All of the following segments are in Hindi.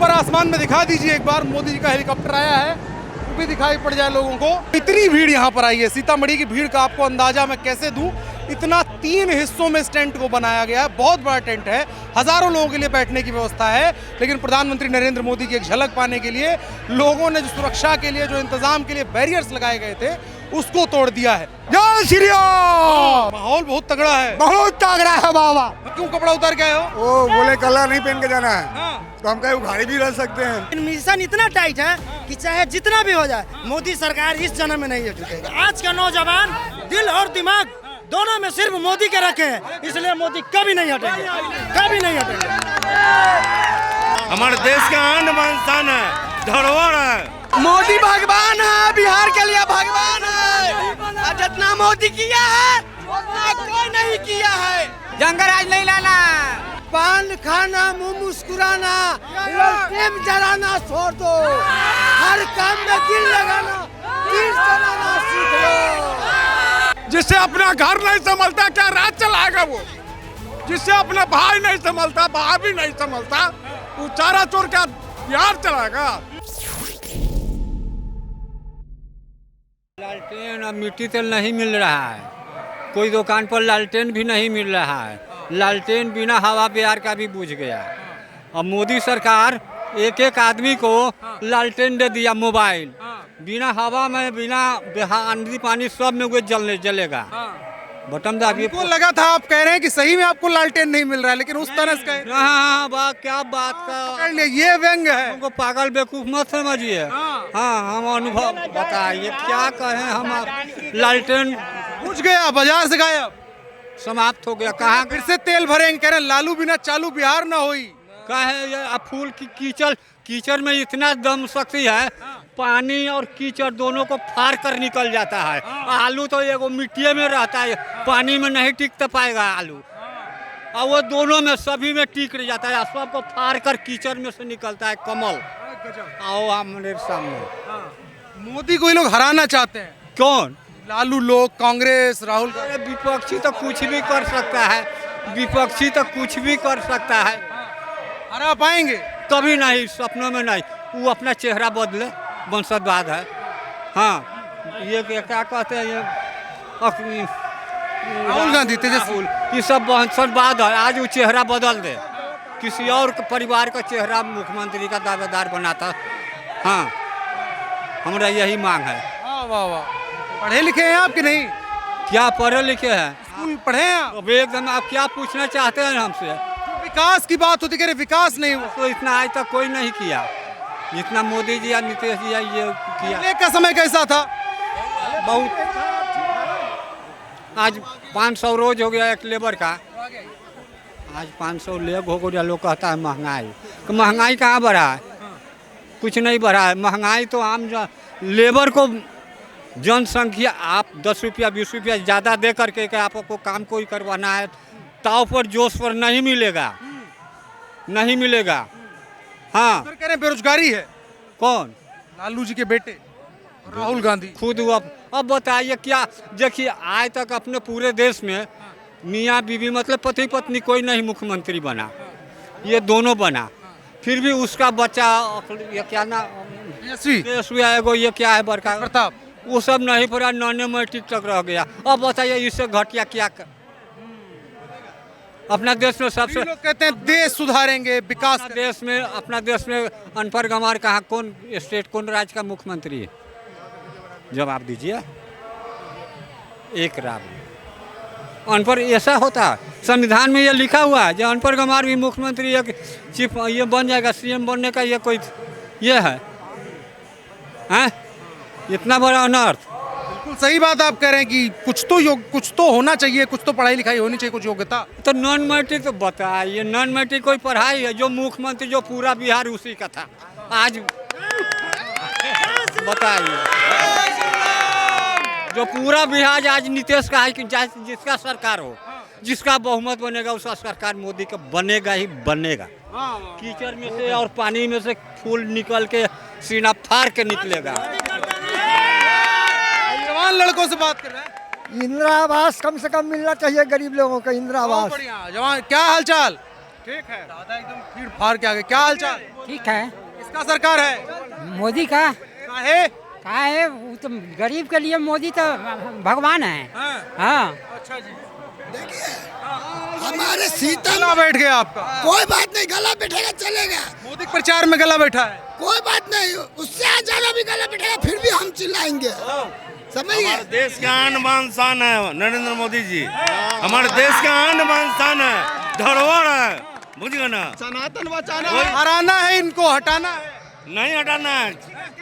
ऊपर आसमान में दिखा दीजिए एक बार, मोदी जी का हेलीकॉप्टर आया है, वो भी दिखाई पड़ जाए लोगों को। इतनी भीड़ यहाँ पर आई है, सीतामढ़ी की भीड़ का आपको अंदाजा मैं कैसे दूं। इतना 3 हिस्सों में इस टेंट को बनाया गया है, बहुत बड़ा टेंट है, हजारों लोगों के लिए बैठने की व्यवस्था है। लेकिन प्रधानमंत्री नरेंद्र मोदी की एक झलक पाने के लिए लोगों ने जो सुरक्षा के लिए, जो इंतजाम के लिए बैरियर्स लगाए गए थे, उसको तोड़ दिया है। जय श्री राम। माहौल बहुत तगड़ा है, बहुत तगड़ा है बाबा। क्यों कपड़ा उतार के आए हो? वो बोले कलर नहीं पहन के जाना है, हाँ। तो हम कहे उघाड़ी भी रह सकते हैं। मिशन इतना टाइट है कि चाहे जितना भी हो जाए, मोदी सरकार इस जन्म में नहीं झुकेगा। आज का नौजवान दिल और दिमाग दोनों में सिर्फ मोदी के रखे हैं, इसलिए मोदी कभी नहीं हटेंगे, कभी नहीं हटेंगे। हमारे देश का आन बान शान है, धरोहर है। मोदी भगवान है, बिहार के लिए भगवान है। जितना मोदी किया है उतना कोई नहीं किया है। जंगराज नहीं लाना, पान खाना, मुंह मुस्कुराना, प्रेम जलाना छोड़ दो। हर काम में दिल लगाना, तीर चलाना सीख लो। जिससे अपना घर नहीं संभलता क्या राज चलाएगा वो? जिससे अपना भाई नहीं संभलता, भाभी नहीं संभलता, वो चारा चोर क्या बिहार चलाएगा? लालटेन अब मिट्टी तेल नहीं मिल रहा है, कोई दुकान पर लालटेन भी नहीं मिल रहा है। लालटेन बिना हवा बिहार का भी बुझ गया। अब मोदी सरकार एक एक आदमी को लालटेन दे दिया, मोबाइल बिना हवा में, बिना आंधी पानी सब में वो जलेगा। बटन दाबिए। को लगा था आप कह रहे हैं कि सही में आपको लालटेन नहीं मिल रहा है, लेकिन उस तरह से हाँ, क्या बात का ये व्यंग है। हमको पागल बेवकूफ मत समझिए। हाँ, हम अनुभव बताइए क्या कहें हम। लालटेन बुझ गया, बाजार से गायब, समाप्त हो गया। कहाँ फिर से तेल भरेंगे, कह रहे हैं लालू बिना चालू बिहार ना होई। कहे ये अब फूल की कीचड़ में इतना दम शक्ति है, पानी और कीचड़ दोनों को फाड़ कर निकल जाता है। आलू तो एगो मिट्टी में रहता है, पानी में नहीं टिक पाएगा आलू, और वो दोनों में सभी में टिक जाता है। सबको फाड़ कर कीचड़ में से निकलता है कमल। आओ हमारे सामने। मोदी को ये लोग हराना चाहते हैं। कौन? लालू लोग, कांग्रेस, राहुल गांधी। विपक्षी तो कुछ भी कर सकता है, विपक्षी तो कुछ भी कर सकता है। हरा पाएंगे? कभी नहीं, सपनों में नहीं। वो अपना चेहरा बदले, वंशवाद है। हाँ, ये क्या कहते हैं, ये राहुल गांधी, तेजस्वी, ये सब वंशवाद है। आज वो चेहरा बदल दे, किसी और परिवार का चेहरा मुख्यमंत्री का दावेदार बनाता। हाँ, हमारा यही मांग है। वाह वाह, पढ़े लिखे हैं आप कि नहीं? क्या पढ़े लिखे हैं? स्कूल पढ़े हैं आप? अब एकदम आप क्या पूछना चाहते हैं हमसे? विकास की बात होती, कह रहे विकास नहीं हुआ। तो इतना आज तक कोई नहीं किया जितना मोदी जी या नीतीश जी ये किया। पहले का समय कैसा था? बहुत। आज 500 रोज हो गया एक लेबर का, आज 500 लेब हो गया। लोग कहता है महंगाई, तो महंगाई कहाँ बढ़ा है? कुछ नहीं बढ़ा है। महंगाई तो आम लेबर को, जनसंख्या आप 10 रुपया 20 रुपया ज़्यादा दे करके कि आपको काम कोई करवाना है, ताव पर जोश पर नहीं मिलेगा, नहीं मिलेगा। हाँ, कह रहे बेरोजगारी है। कौन? लालू जी के बेटे राहुल गांधी खुद। अब बताइए क्या? देखिए आज तक अपने पूरे देश में मियाँ बीवी मतलब पति पत्नी कोई नहीं मुख्यमंत्री बना, ये दोनों बना। फिर भी उसका बच्चा ये क्या ना एगो ये क्या है बड़का प्रताप, वो सब नहीं पड़ा, नॉन मैट्रिक तक रह गया। अब बताइए इससे घटिया क्या अपना देश में सबसे लोग कहते हैं देश सुधारेंगे, विकास अपना देश में अनपढ़ गंवार कहाँ, कौन स्टेट, कौन राज्य का मुख्यमंत्री है? जवाब दीजिए। एक राज्य अनपढ़ ऐसा होता है? संविधान में ये लिखा हुआ है जो अनपढ़ गंवार भी मुख्यमंत्री, एक चीफ ये बन जाएगा, सीएम बनने का ये कोई ये है? हैं? इतना बड़ा अनर्थ। बिल्कुल सही बात आप कह रहे हैं कि कुछ तो होना चाहिए, कुछ तो पढ़ाई लिखाई होनी चाहिए, कुछ योग्यता। तो नॉन मैट्रिक तो बताइए, नॉन मैट्रिक कोई पढ़ाई है? जो मुख्यमंत्री जो पूरा बिहार उसी का था। आज बताइए, जो पूरा बिहार आज नीतीश का है कि जिसका सरकार हो, जिसका बहुमत बनेगा उसका सरकार मोदी का बनेगा ही बनेगा। कीचड़ में से और पानी में से फूल निकल के सीना फाड़ के निकलेगा। जवान लड़कों से बात कर रहे हैं। इंदिरा आवास कम से कम मिलना चाहिए गरीब लोगों को, इंदिरा आवास। बढ़िया। जवान, क्या हालचाल? ठीक है दादा एकदम भीड़ फाड़ के आ गए। क्या हाल चाल? ठीक है। किसका सरकार है? मोदी का काहे? का है वो तो गरीब के लिए मोदी तो भगवान है। हाँ अच्छा जी। हमारे सीता गला बैठ गया आपका। कोई बात नहीं, गला बैठेगा चलेगा, मोदी प्रचार में गला बैठा है। कोई बात नहीं, उससे ज्यादा भी गला बैठेगा फिर भी हम चिल्लाएंगे, समझिए। हमारे देश का आन बान शान है नरेंद्र मोदी जी। हमारे देश का आन बान शान है, धरोहर है, बुझ गए ना। सनातन बचाना हराना है इनको, हटाना है। नहीं हटाना है,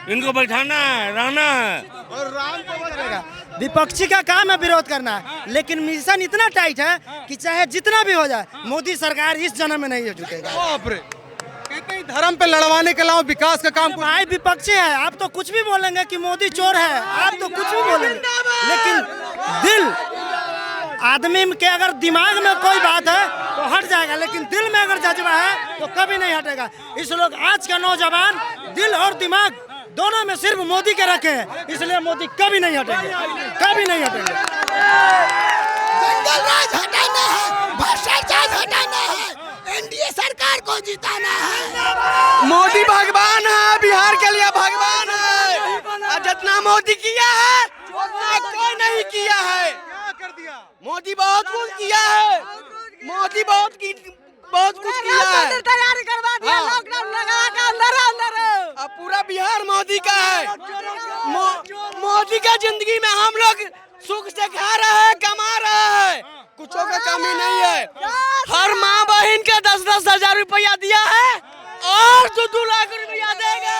इनको बैठाना है, रहना है। और राम को बचाएगा। विपक्षी का काम है विरोध करना, लेकिन मिशन इतना टाइट है कि चाहे जितना भी हो जाए मोदी सरकार इस जन्म में नहीं झुकेगा। बाप रे, कहते हैं धर्म पे लड़वाने के अलावा विकास का काम कुछ भाई विपक्षी है, आप तो कुछ भी बोलेंगे कि मोदी चोर है, आप तो कुछ भी बोलेंगे, लेकिन दिल आदमी के अगर दिमाग में कोई बात है तो हट जाएगा, लेकिन दिल में अगर जज्बा है तो कभी नहीं हटेगा। इस लोग आज का नौजवान दिल और दिमाग दोनों में सिर्फ मोदी के रखे हैं, इसलिए मोदी कभी नहीं हटेंगे, कभी नहीं हटेंगे। जंगल राज हटाना है, भ्रष्टाचार हटाना है, एनडीए सरकार को जिताना है। मोदी भगवान है, बिहार के लिए भगवान है। और जितना मोदी किया है उतना कोई नहीं किया है। क्या कर दिया? मोदी बहुत कुछ किया है, मोदी बहुत कुछ किया है। तैयारी करवा दिया, लॉकडाउन लगा के अंदर अब पूरा बिहार मोदी का है। मोदी का जिंदगी में हम लोग सुख से खा रहे हैं, कमा रहे हैं, कुछों का कमी नहीं है। हर माँ बहन का 10-10 हजार रुपया दिया है और 2-2 लाख रुपया देगा।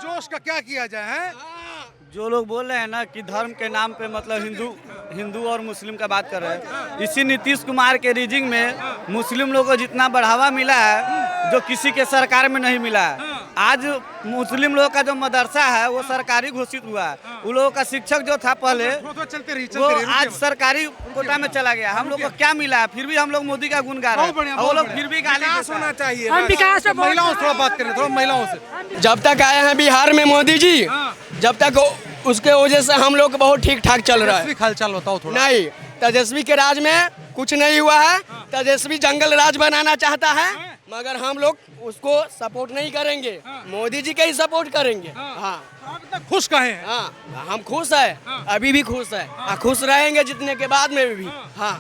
जोश का क्या किया जाए है? जो लोग बोल रहे हैं ना कि धर्म के नाम पे मतलब हिंदू और मुस्लिम का बात कर रहे हैं, इसी नीतीश कुमार के रीजिंग में मुस्लिम लोगों को जितना बढ़ावा मिला है जो किसी के सरकार में नहीं मिला है। आज मुस्लिम लोगों का जो मदरसा है वो सरकारी घोषित हुआ है। उन लोगों का शिक्षक जो था पहले वो आज सरकारी कोटा में चला गया। हम लोग को क्या मिला है? फिर भी हम लोग मोदी का गुण गा रहे हैं, वो लोग फिर भी गाली होना चाहिए। हम विकास महिलाओं से थोड़ा बात करें, थोड़ा महिलाओं से। जब तक आए हैं बिहार में मोदी जी, जब तक उसके वजह से हम लोग बहुत ठीक ठाक चल रहा है। हालचाल बताओ थोड़ा। नहीं, तेजस्वी के राज में कुछ नहीं हुआ है। तेजस्वी जंगल राज बनाना चाहता है, मगर हम लोग उसको सपोर्ट नहीं करेंगे, मोदी जी का ही सपोर्ट करेंगे। हाँ, खुश कहे हैं? हाँ, हम खुश है, अभी भी खुश है, खुश रहेंगे जितने के बाद में भी। हाँ,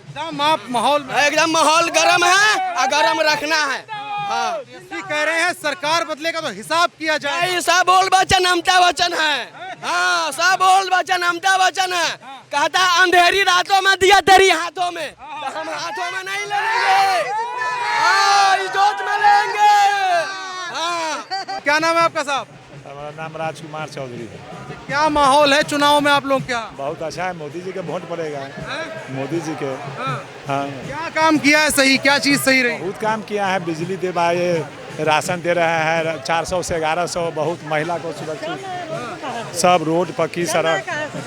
एकदम आप माहौल एकदम माहौल गर्म है और गर्म रखना है। हाँ, कह रहे हैं सरकार बदलेगा तो हिसाब किया जाए। सब बोल वचन अमता वचन है। हाँ, सब बोल वचन अमता वचन है। कहता अंधेरी रातों में दिया तेरी हाथों में, तो हम हाथों में नहीं लेंगे, हाँ, इज्जत में लेंगे। हाँ। क्या नाम है आपका साहब? हमारा नाम राजकुमार चौधरी है। क्या माहौल है चुनाव में आप लोग? क्या बहुत अच्छा है, मोदी जी के वोट पड़ेगा, मोदी जी के। हाँ, क्या काम किया है सही, क्या चीज सही रही? बहुत काम किया है, बिजली दे पाए, राशन दे रहे हैं 400 से 1100, बहुत महिला को सुरक्षित, सब रोड पक्की सड़क,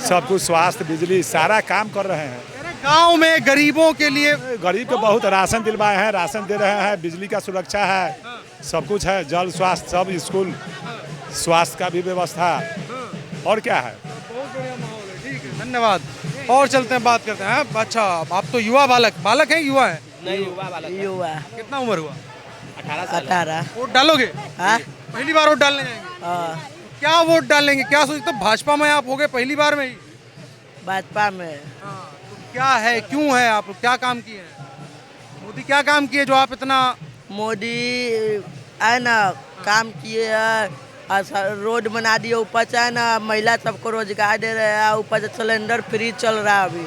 सब कुछ, स्वास्थ्य, बिजली, सारा काम कर रहे हैं। गांव में गरीबों के लिए, गरीब को बहुत राशन दिलवाए हैं, राशन दे रहे हैं, बिजली का सुरक्षा है, सब कुछ है, जल स्वास्थ्य सब, स्कूल स्वास्थ्य का भी व्यवस्था, और क्या है। बहुत बढ़िया माहौल है। ठीक है, धन्यवाद। और चलते हैं, बात करते हैं। अच्छा, आप तो युवा बालक हैं, युवा है? नहीं, युवा। कितना उम्र हुआ? 18। वोट डालोगे? पहली बार वोट डालने जाएंगे? क्या वोट डालेंगे, क्या सोचते? भाजपा में आप हो गए पहली बार में ही? भाजपा में। तो क्या है, क्यों है, आप क्या काम किए हैं? मोदी क्या काम किए जो आप इतना? मोदी है ना, काम किए है, रोड बना दिए, ऊपर से है ना महिला सबको रोजगार दे रहे हैं, ऊपर से सिलेंडर फ्री चल रहा है अभी।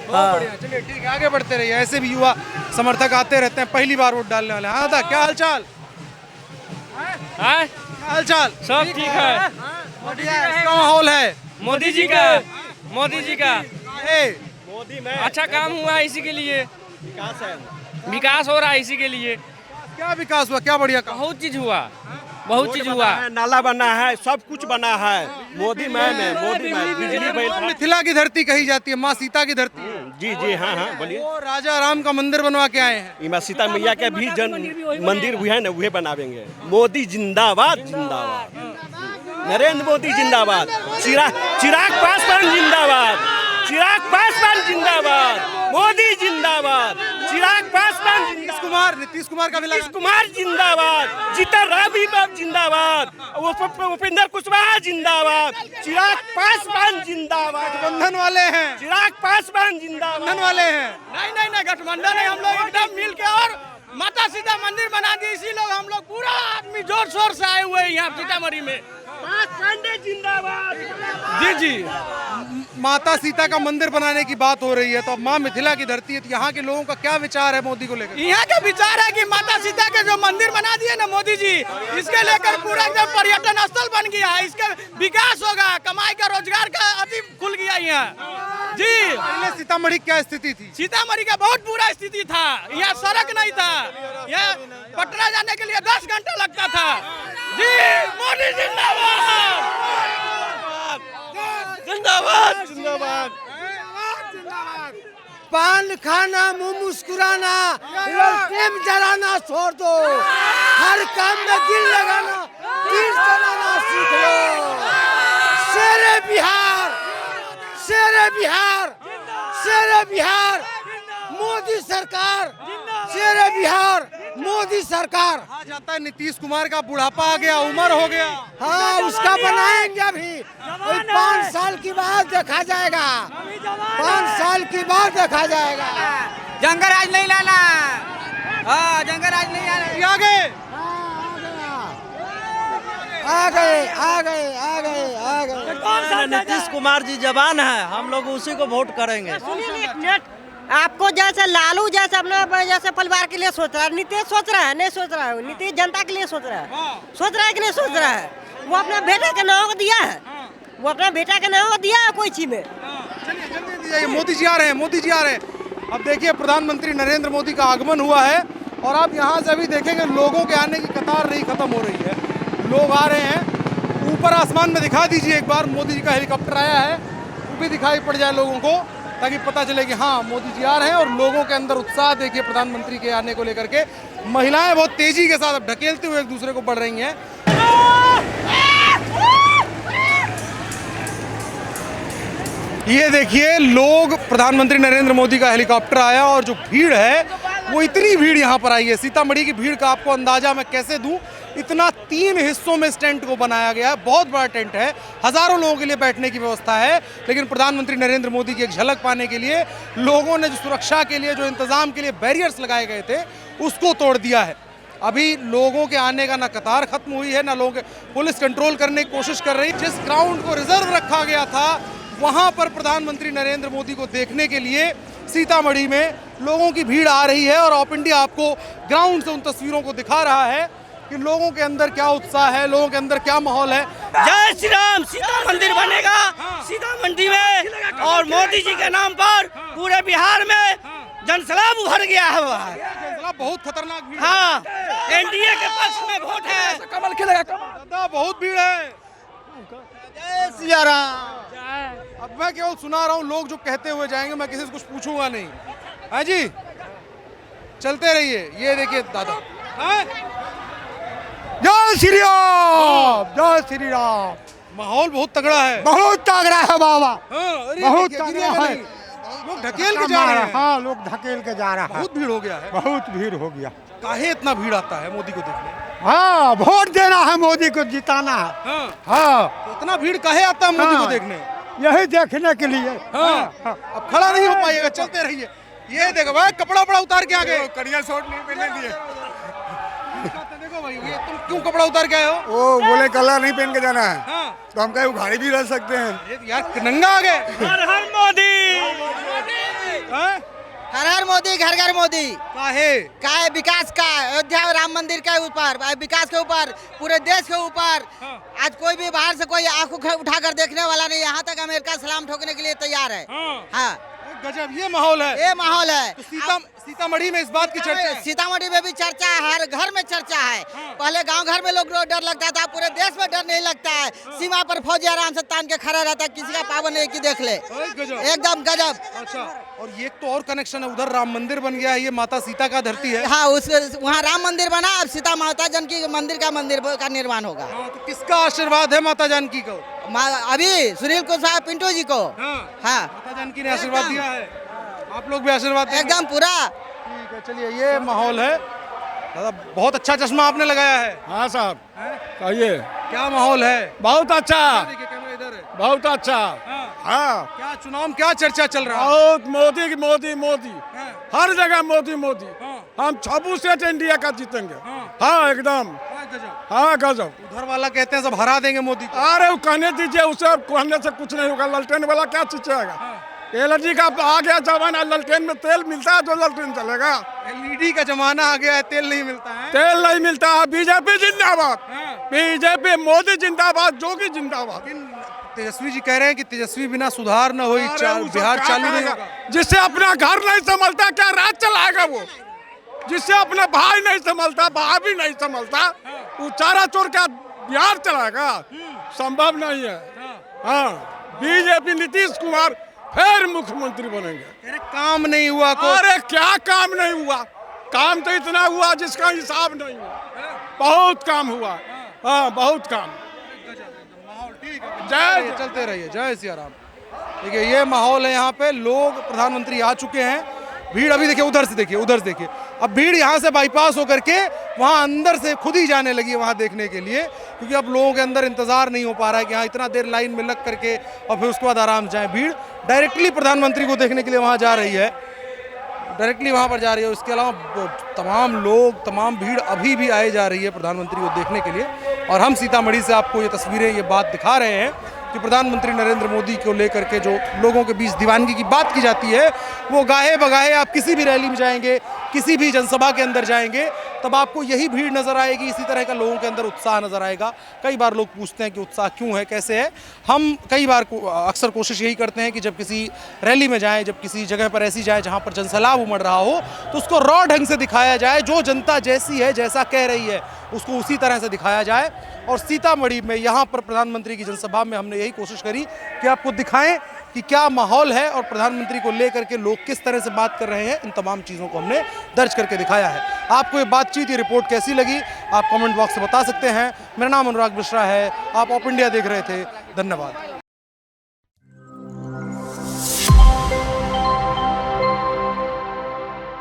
बहुत बढ़िया, चलिए ठीक है, आगे बढ़ते रहिए। ऐसे भी युवा समर्थक आते रहते हैं, पहली बार वोट डालने वाले। हाँ, क्या हाल चाल? क्या हाल चाल? सब ठीक है। क्या माहौल है? मोदी जी का मोदी में अच्छा काम हुआ है, इसी के लिए विकास हो रहा है, इसी के लिए। क्या विकास हुआ, क्या बढ़िया काम? बहुत चीज हुआ, बहुत चीज हुआ। नाला बना है, सब कुछ बना है, मोदी में बिजली। मिथिला की धरती कही जाती है, माँ सीता की धरती। जी जी, हाँ हाँ, बोलिए। वो राजा राम का मंदिर बनवा के आए हैं। इमा सीता मैया के भी मंदिर हुए है ना, वह बनावेंगे। मोदी जिंदाबाद, जिंदाबाद। नरेंद्र मोदी जिंदाबाद। चिराग पासवान जिंदाबाद। चिराग पासवान जिंदाबाद, मोदी जिंदाबाद, चिराग पासवान नीतीश कुमार का भी नीतीश कुमार जिंदाबाद, जीतन राम जिंदाबाद, उपेंद्र कुशवाहा जिंदाबाद, चिराग पासवान जिंदाबाद। गठबंधन वाले हैं, चिराग पासवान जिंदाबाद। गठबंधन वाले हैं। नहीं गठबंधन है, हम लोग एकदम मिल के और माता सीता मंदिर बना दी, इसी लोग हम लोग पूरा आदमी जोर शोर से आए हुए हैं यहाँ सीतामढ़ी में। जिंदाबाद। जी माता सीता का मंदिर बनाने की बात हो रही है, तो अब माँ मिथिला की धरती है, तो यहाँ के लोगों का क्या विचार है मोदी को लेकर? यहाँ का विचार है कि माता सीता के जो मंदिर बना दिए ना मोदी जी, इसके लेकर पूरा एकदम पर्यटन स्थल बन गया है, इसका विकास होगा, कमाई का रोजगार का अति खुल गया यहाँ जी। पहले सीतामढ़ी क्या स्थिति थी? सीतामढ़ी का बहुत बुरा स्थिति था, यहाँ सड़क नहीं था, यहाँ पटना जाने के लिए 10 घंटा लगता था जी। मोदी जिंदाबाद, जिंदाबाद, जिंदाबाद। पान खाना, मुंह मुस्कुराना, प्रेम जलाना छोड़ दो, हर काम में दिल लगाना, तीर चलाना सीख लो। शेरे बिहार, शेरे बिहार, शेरे बिहार, मोदी सरकार, शेरे बिहार, मोदी सरकार। कहा जाता है नीतीश कुमार का बुढ़ापा आ गया, उम्र हो गया। हाँ, उसका बनाएंगे अभी, 5 साल की बाद देखा जाएगा, 5 साल की बाद देखा जाएगा। जंगराज नहीं लाना, हाँ जंगराज नहीं लाना। आ गए। नीतीश कुमार जी जवान है, हम लोग उसी को वोट करेंगे। आपको जैसे लालू जैसे अपने जैसे परिवार के लिए सोच रहा है, नीतीश सोच रहा है नहीं सोच रहा है, नीतीश जनता के लिए सोच रहा है, सोच रहा है कि नहीं सोच रहा है। वो अपने बेटे के नाम को दिया है, वो अपने बेटा के नाम को दिया है कोई चीज में। चलिए मोदी जी आ रहे हैं, मोदी जी आ रहे हैं। अब देखिए प्रधानमंत्री नरेंद्र मोदी का आगमन हुआ है और आप यहाँ से अभी देखेंगे लोगों के आने की कतार नहीं खत्म हो रही है, लोग आ रहे हैं। ऊपर आसमान में दिखा दीजिए एक बार, मोदी जी का हेलीकॉप्टर आया है, वो भी दिखाई पड़ जाए लोगों को, ताकि पता चले कि हाँ मोदी जी आ रहे हैं। और लोगों के अंदर उत्साह देखिए प्रधानमंत्री के आने को लेकर के। महिलाएं बहुत तेजी के साथ अब ढकेलते हुए एक दूसरे को बढ़ रही हैं। ये देखिए लोग, प्रधानमंत्री नरेंद्र मोदी का हेलीकॉप्टर आया और जो भीड़ है वो इतनी भीड़ यहाँ पर आई है। सीतामढ़ी की भीड़ का आपको अंदाजा मैं कैसे दूं, इतना 3 हिस्सों में इस टेंट को बनाया गया है, बहुत बड़ा टेंट है, हजारों लोगों के लिए बैठने की व्यवस्था है। लेकिन प्रधानमंत्री नरेंद्र मोदी की एक झलक पाने के लिए लोगों ने जो सुरक्षा के लिए, जो इंतजाम के लिए बैरियर्स लगाए गए थे, उसको तोड़ दिया है। अभी लोगों के आने का ना कतार खत्म हुई है, ना लोगों के, पुलिस कंट्रोल करने की कोशिश कर रही है। जिस ग्राउंड को रिजर्व रखा गया था वहां पर प्रधानमंत्री नरेंद्र मोदी को देखने के लिए सीतामढ़ी में लोगों की भीड़ आ रही है। और ऑफ इंडिया आपको ग्राउंड से उन तस्वीरों को दिखा रहा है कि लोगों के अंदर क्या उत्साह है, लोगों के अंदर क्या माहौल है। जय श्री राम, सीता मंदिर बनेगा सीतामढ़ी में, और मोदी जी के नाम पर पूरे बिहार में जनसैलाब उभर गया है। जनसैलाब बहुत खतरनाक भीड़ है। हाँ, एनडीए के पक्ष में वोट है, कमल खिलेगा, दादा बहुत भीड़ है। जय सिया राम। अब मैं केवल सुना रहा हूँ, लोग जो कहते हुए जाएंगे, मैं किसी से कुछ पूछूंगा नहीं। हाँ जी, चलते रहिए। ये देखिए दादा, जय श्री राम, जय श्री राम। माहौल बहुत तगड़ा है, बहुत तगड़ा है बाबा, बहुत देखिए, तगड़ा है। लोग ढकेल के जा रहे हैं। हाँ, लोग ढकेल के जा रहा है, बहुत भीड़ हो गया है। बहुत भीड़ हो गया। काहे इतना भीड़ आता है मोदी को देखने? हाँ, वोट देना है, मोदी को जिताना है। हाँ, तो इतना भीड़ काहे आता है मोदी को देखने? यही देखने के लिए। हाँ, अब खड़ा नहीं हो पाइएगा, चलते रहिए। ये देखो भाई, कपड़ा वपड़ा उतार के आ गए, कड़िया शॉर्ट नहीं पहनने दिए। देखो भाई, ये तुम क्यों कपड़ा उतार के आए हो? वो बोले कलर नहीं पहन के जाना है, हाँ। तो हम कहीं उघाड़ी भी रह सकते हैं। ये यार नंगा आ गए। हर हर मोदी, हर हर मोदी, घर घर मोदी। काहे विकास का, अयोध्या राम मंदिर के ऊपर, विकास के ऊपर, पूरे देश के ऊपर। आज कोई भी बाहर से कोई आंख उठाकर देखने वाला नहीं, यहाँ तक अमेरिका सलाम ठोकने के लिए तैयार है। हाँ, गजब, ये माहौल है। ये माहौल है। तो सीतामढ़ी में इस बात की चर्चा है। सीतामढ़ी में भी चर्चा है, हर घर में चर्चा है। पहले गांव घर में लोग डर लगता था, पूरे देश में डर नहीं लगता है। सीमा पर फौजी आराम से तान के खड़ा रहता है, किसी का पावन नहीं कि देख ले, एकदम गजब। अच्छा, और ये तो और कनेक्शन है, उधर राम मंदिर बन गया है, ये माता सीता का धरती है। हाँ, उस वहाँ राम मंदिर बना, अब सीता माता जानकी मंदिर का निर्माण होगा। तो किसका आशीर्वाद है माता जानकी को? अभी सुनील कुशवाहा पिंटू जी को। हाँ, माता जानकी ने आशीर्वाद दिया है, आप लोग भी आशीर्वाद एकदम पूरा। ठीक है, चलिए ये माहौल है। दादा बहुत अच्छा चश्मा आपने लगाया है। हाँ साहब, कहिए क्या माहौल है? बहुत अच्छा, इधर है, बहुत अच्छा। हाँ, क्या चुनाव में क्या चर्चा चल रहा है? बहुत मोदी मोदी मोदी, हर जगह मोदी मोदी। हम 6 सीट इंडिया का जीतेंगे। हाँ एकदम, हाँ गजब। उधर वाला कहते हैं सब हरा देंगे मोदी को। अरे वो कहने दीजिए, उसे कहने से कुछ नहीं होगा। ललटेन वाला क्या चीजेगा? एलईडी का आ गया जमाना, ललटेन में तेल मिलता है जो ललटेन चलेगा। एलईडी का जमाना आ गया है, तेल नहीं मिलता है। तेल नहीं मिलता है। बीजेपी जिंदाबाद, बीजेपी मोदी जिंदाबाद, जोगी जिंदाबाद। तेजस्वी जी कह रहे हैं कि तेजस्वी बिना सुधार न हो बिहार चालू नहीं होगा। जिससे अपना घर नहीं संभलता क्या राज चलाएगा वो? जिससे अपना भाई नहीं संभलता, भाभी नहीं संभलता, वो चारा चोर क्या बिहार चलाएगा? संभव नहीं है। हाँ, बीजेपी नीतीश कुमार फिर मुख्यमंत्री बनेंगे। अरे काम नहीं हुआ। अरे क्या काम नहीं हुआ? काम तो इतना हुआ जिसका हिसाब नहीं हुआ। बहुत काम हुआ। हाँ, बहुत काम। जय, चलते रहिए। जय सिया राम। देखिए ये माहौल है यहाँ पे, लोग प्रधानमंत्री आ चुके हैं। भीड़ अभी देखिए, उधर से देखिए, उधर से देखिए। अब भीड़ यहाँ से बाईपास होकर के वहाँ अंदर से खुद ही जाने लगी है वहाँ देखने के लिए, क्योंकि अब लोगों के अंदर इंतजार नहीं हो पा रहा है कि हाँ इतना देर लाइन में लग करके और फिर उसके बाद आराम जाए। भीड़ डायरेक्टली प्रधानमंत्री को देखने के लिए वहाँ जा रही है, डायरेक्टली वहाँ पर जा रही है। उसके अलावा तमाम लोग, तमाम भीड़ अभी भी आए जा रही है प्रधानमंत्री को देखने के लिए। और हम सीतामढ़ी से आपको ये तस्वीरें, ये बात दिखा रहे हैं कि प्रधानमंत्री नरेंद्र मोदी को लेकर के जो लोगों के बीच दीवानगी की बात की जाती है, वो गाहे बगाहे आप किसी भी रैली में जाएंगे, किसी भी जनसभा के अंदर जाएंगे, तब आपको यही भीड़ नजर आएगी। इसी तरह का लोगों के अंदर उत्साह नजर आएगा। कई बार लोग पूछते हैं कि उत्साह क्यों है, कैसे है। हम कई बार अक्सर कोशिश यही करते हैं कि जब किसी रैली में जाएं, जब किसी जगह पर ऐसी जाए जहां पर जनसैलाब उमड़ रहा हो, तो उसको रॉ ढंग से दिखाया जाए। जो जनता जैसी है, जैसा कह रही है, उसको उसी तरह से दिखाया जाए। और सीतामढ़ी में यहाँ पर प्रधानमंत्री की जनसभा में हमने यही कोशिश करी कि आपको दिखाएं कि क्या माहौल है और प्रधानमंत्री को लेकर के लोग किस तरह से बात कर रहे हैं। इन तमाम चीज़ों को हमने दर्ज करके दिखाया है। आपको ये बातचीत, ये रिपोर्ट कैसी लगी, आप कमेंट बॉक्स से बता सकते हैं। मेरा नाम अनुराग मिश्रा है, आप ऑप इंडिया देख रहे थे। धन्यवाद।